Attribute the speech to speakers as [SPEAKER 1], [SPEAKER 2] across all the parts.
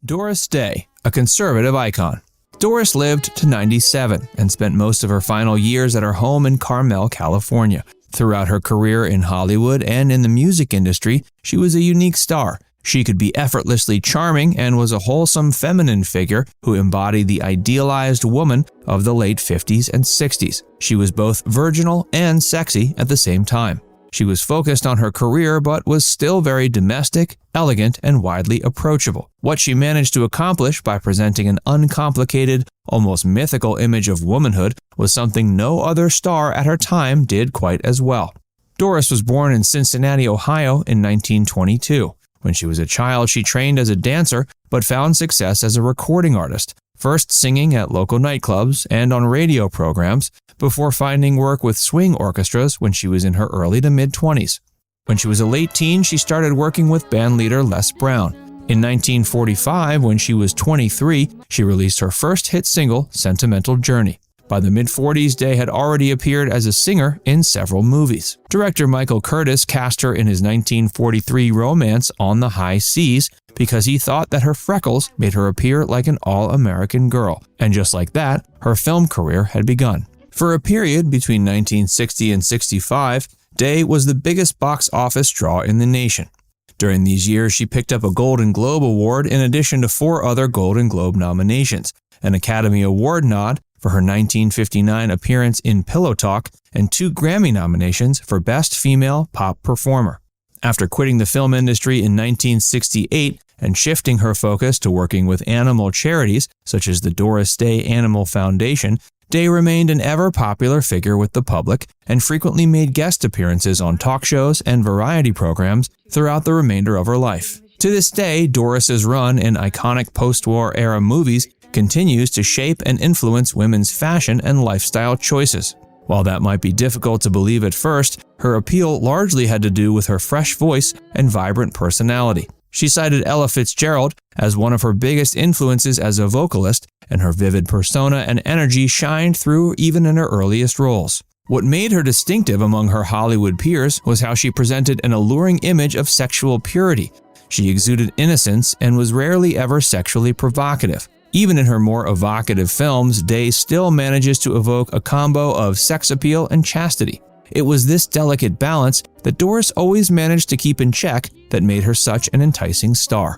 [SPEAKER 1] Doris Day, a conservative icon. Doris lived to 97 and spent most of her final years at her home in Carmel, California. Throughout her career in Hollywood and in the music industry, she was a unique star. She could be effortlessly charming and was a wholesome feminine figure who embodied the idealized woman of the late 50s and 60s. She was both virginal and sexy at the same time. She was focused on her career but was still very domestic, elegant, and widely approachable. What she managed to accomplish by presenting an uncomplicated, almost mythical image of womanhood was something no other star at her time did quite as well. Doris was born in Cincinnati, Ohio in 1922. When she was a child, she trained as a dancer but found success as a recording artist, first singing at local nightclubs and on radio programs, before finding work with swing orchestras when she was in her early to mid-20s. When she was a late teen, she started working with bandleader Les Brown. In 1945, when she was 23, she released her first hit single, Sentimental Journey. By the mid-40s, Day had already appeared as a singer in several movies. Director Michael Curtis cast her in his 1943 romance On the High Seas because he thought that her freckles made her appear like an all-American girl. And just like that, her film career had begun. For a period between 1960 and 65, Day was the biggest box office draw in the nation. During these years, she picked up a Golden Globe Award in addition to 4 other Golden Globe nominations, an Academy Award nod for her 1959 appearance in Pillow Talk, and 2 Grammy nominations for Best Female Pop Performer. After quitting the film industry in 1968 and shifting her focus to working with animal charities such as the Doris Day Animal Foundation, Day remained an ever-popular figure with the public and frequently made guest appearances on talk shows and variety programs throughout the remainder of her life. To this day, Doris's run in iconic post-war era movies continues to shape and influence women's fashion and lifestyle choices. While that might be difficult to believe at first, her appeal largely had to do with her fresh voice and vibrant personality. She cited Ella Fitzgerald as one of her biggest influences as a vocalist, and her vivid persona and energy shined through even in her earliest roles. What made her distinctive among her Hollywood peers was how she presented an alluring image of sexual purity. She exuded innocence and was rarely ever sexually provocative. Even in her more evocative films, Day still manages to evoke a combo of sex appeal and chastity. It was this delicate balance that Doris always managed to keep in check that made her such an enticing star.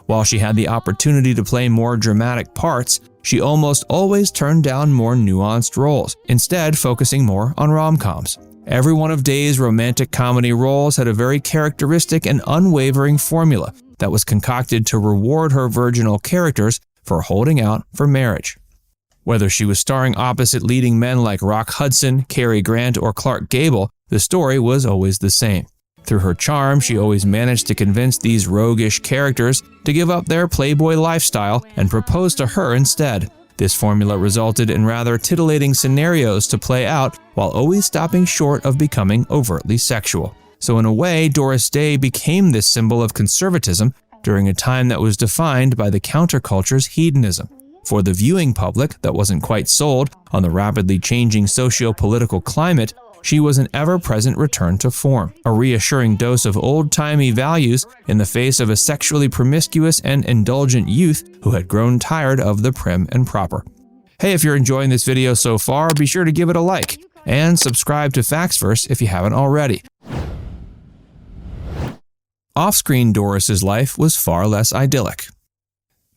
[SPEAKER 1] While she had the opportunity to play more dramatic parts, she almost always turned down more nuanced roles, instead focusing more on rom-coms. Every one of Day's romantic comedy roles had a very characteristic and unwavering formula that was concocted to reward her virginal characters for holding out for marriage. Whether she was starring opposite leading men like Rock Hudson, Cary Grant, or Clark Gable, the story was always the same. Through her charm, she always managed to convince these roguish characters to give up their playboy lifestyle and propose to her instead. This formula resulted in rather titillating scenarios to play out while always stopping short of becoming overtly sexual. So in a way, Doris Day became this symbol of conservatism during a time that was defined by the counterculture's hedonism. For the viewing public that wasn't quite sold on the rapidly changing socio-political climate, she was an ever-present return to form, a reassuring dose of old-timey values in the face of a sexually promiscuous and indulgent youth who had grown tired of the prim and proper. Hey, if you're enjoying this video so far, be sure to give it a like and subscribe to FactsVerse if you haven't already. Off-screen Doris's life was far less idyllic.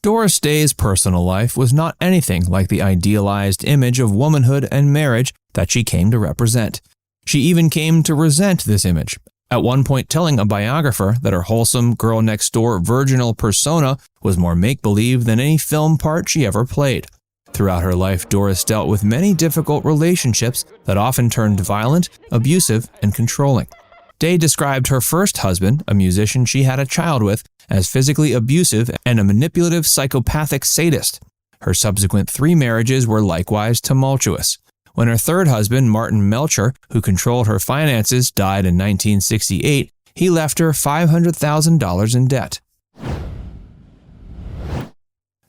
[SPEAKER 1] Doris Day's personal life was not anything like the idealized image of womanhood and marriage that she came to represent. She even came to resent this image, at one point telling a biographer that her wholesome, girl-next-door virginal persona was more make-believe than any film part she ever played. Throughout her life, Doris dealt with many difficult relationships that often turned violent, abusive, and controlling. Day described her first husband, a musician she had a child with, as physically abusive and a manipulative psychopathic sadist. Her subsequent 3 marriages were likewise tumultuous. When her third husband, Martin Melcher, who controlled her finances, died in 1968, he left her $500,000 in debt.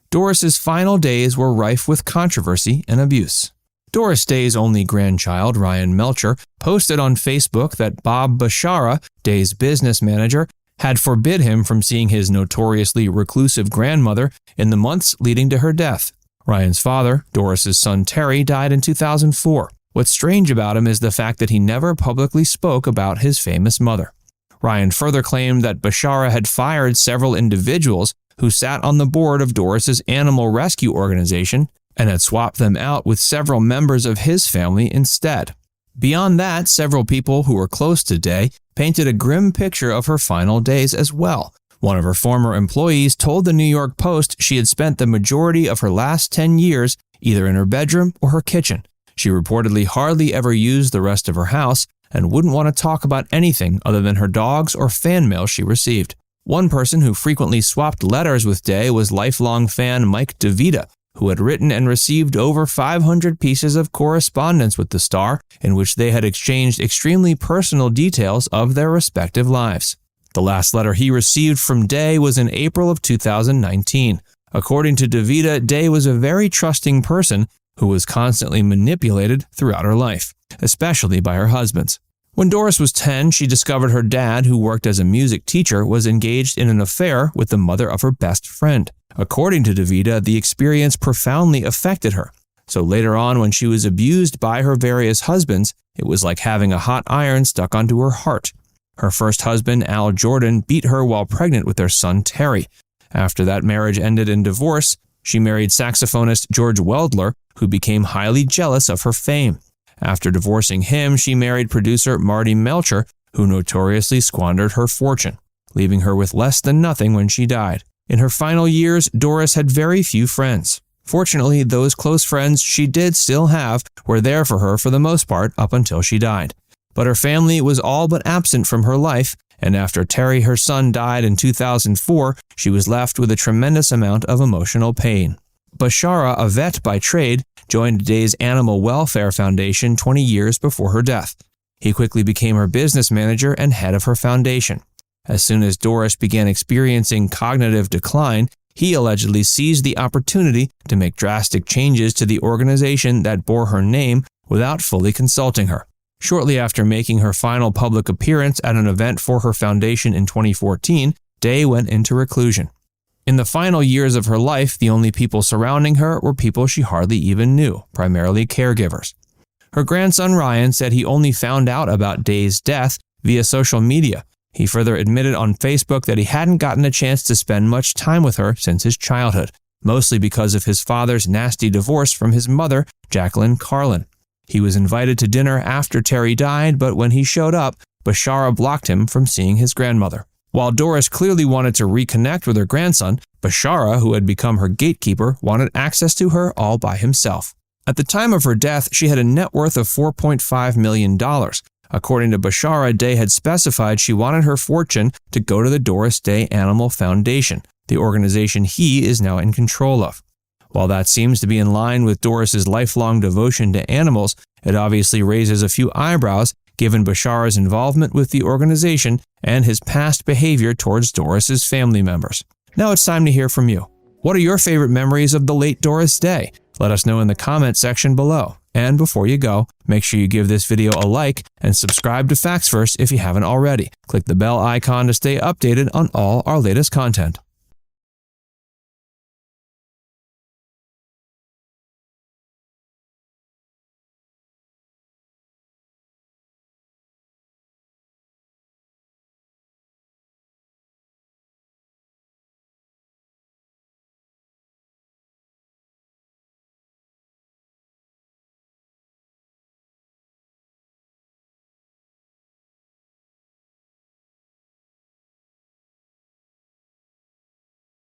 [SPEAKER 1] Doris's final days were rife with controversy and abuse. Doris Day's only grandchild, Ryan Melcher, posted on Facebook that Bob Bashara, Day's business manager, had forbid him from seeing his notoriously reclusive grandmother in the months leading to her death. Ryan's father, Doris's son Terry, died in 2004. What's strange about him is the fact that he never publicly spoke about his famous mother. Ryan further claimed that Bashara had fired several individuals who sat on the board of Doris's animal rescue organization and had swapped them out with several members of his family instead. Beyond that, several people who were close to Day painted a grim picture of her final days as well. One of her former employees told the New York Post she had spent the majority of her last 10 years either in her bedroom or her kitchen. She reportedly hardly ever used the rest of her house and wouldn't want to talk about anything other than her dogs or fan mail she received. One person who frequently swapped letters with Day was lifelong fan Mike DeVita, who had written and received over 500 pieces of correspondence with the star in which they had exchanged extremely personal details of their respective lives. The last letter he received from Day was in April of 2019. According to DeVita, Day was a very trusting person who was constantly manipulated throughout her life, especially by her husbands. When Doris was 10, she discovered her dad, who worked as a music teacher, was engaged in an affair with the mother of her best friend. According to DeVita, the experience profoundly affected her. So later on, when she was abused by her various husbands, it was like having a hot iron stuck onto her heart. Her first husband, Al Jordan, beat her while pregnant with their son, Terry. After that marriage ended in divorce, she married saxophonist George Weldler, who became highly jealous of her fame. After divorcing him, she married producer Marty Melcher, who notoriously squandered her fortune, leaving her with less than nothing when she died. In her final years, Doris had very few friends. Fortunately, those close friends she did still have were there for her for the most part up until she died. But her family was all but absent from her life, and after Terry, her son, died in 2004, she was left with a tremendous amount of emotional pain. Bashara, a vet by trade, joined Day's Animal Welfare Foundation 20 years before her death. He quickly became her business manager and head of her foundation. As soon as Doris began experiencing cognitive decline, he allegedly seized the opportunity to make drastic changes to the organization that bore her name without fully consulting her. Shortly after making her final public appearance at an event for her foundation in 2014, Day went into reclusion. In the final years of her life, the only people surrounding her were people she hardly even knew, primarily caregivers. Her grandson Ryan said he only found out about Day's death via social media. He further admitted on Facebook that he hadn't gotten a chance to spend much time with her since his childhood, mostly because of his father's nasty divorce from his mother, Jacqueline Carlin. He was invited to dinner after Terry died, but when he showed up, Bashara blocked him from seeing his grandmother. While Doris clearly wanted to reconnect with her grandson, Bashara, who had become her gatekeeper, wanted access to her all by himself. At the time of her death, she had a net worth of $4.5 million. According to Bashara, Day had specified she wanted her fortune to go to the Doris Day Animal Foundation, the organization he is now in control of. While that seems to be in line with Doris's lifelong devotion to animals, it obviously raises a few eyebrows given Bashara's involvement with the organization and his past behavior towards Doris's family members. Now it's time to hear from you. What are your favorite memories of the late Doris Day? Let us know in the comment section below. And before you go, make sure you give this video a like and subscribe to FactsVerse if you haven't already. Click the bell icon to stay updated on all our latest content.